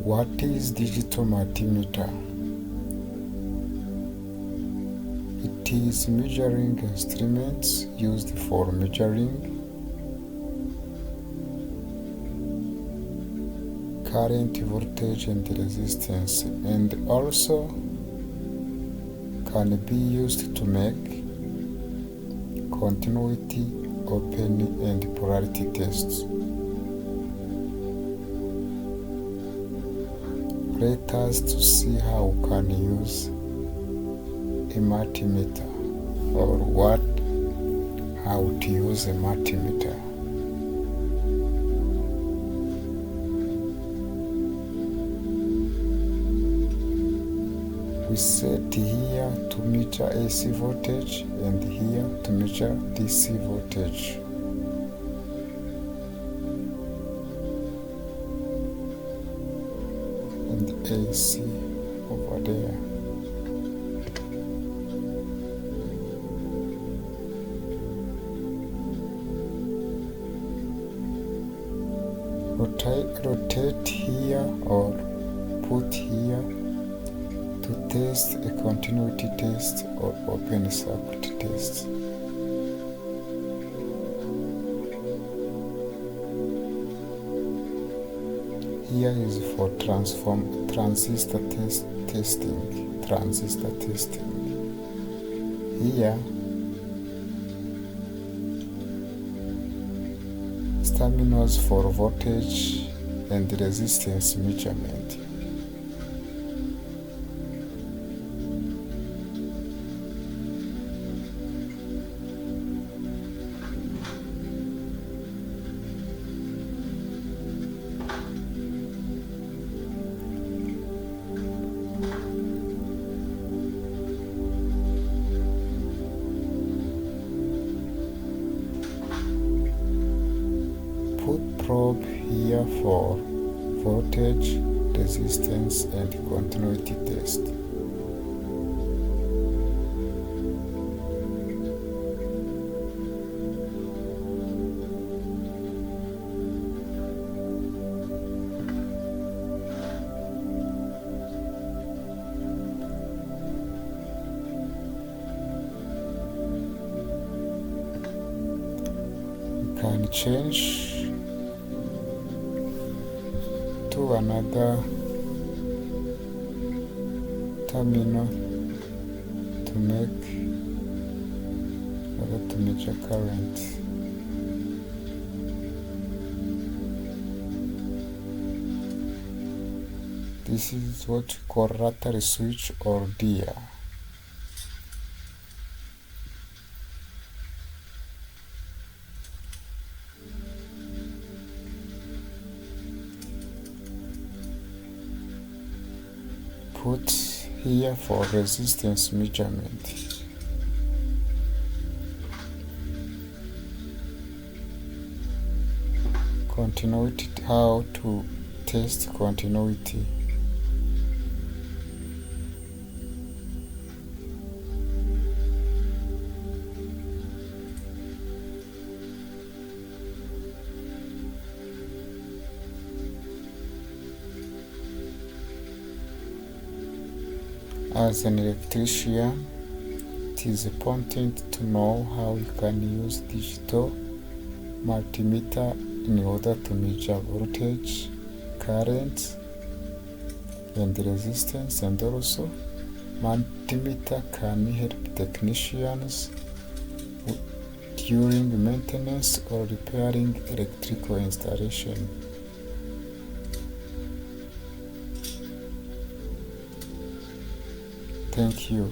What is digital multimeter? It is measuring instruments used for measuring current, voltage and resistance, and also can be used to make continuity, open and polarity tests. Let us to see how we can use a multimeter, or how to use a multimeter. We set here to measure AC voltage and here to measure DC voltage. And AC over there. Rotate here or put here to test a continuity test or open circuit test. Here is for transistor testing. Here terminals for voltage and resistance measurement. Put probe here for voltage, resistance and continuity test. You can change to another terminal to measure current. This is what we call rotary switch or dia. Put here for resistance measurement. Continuity, how to test continuity. As an electrician, it is important to know how you can use digital multimeter in order to measure voltage, current, and resistance, and also multimeter can help technicians during maintenance or repairing electrical installation. Thank you.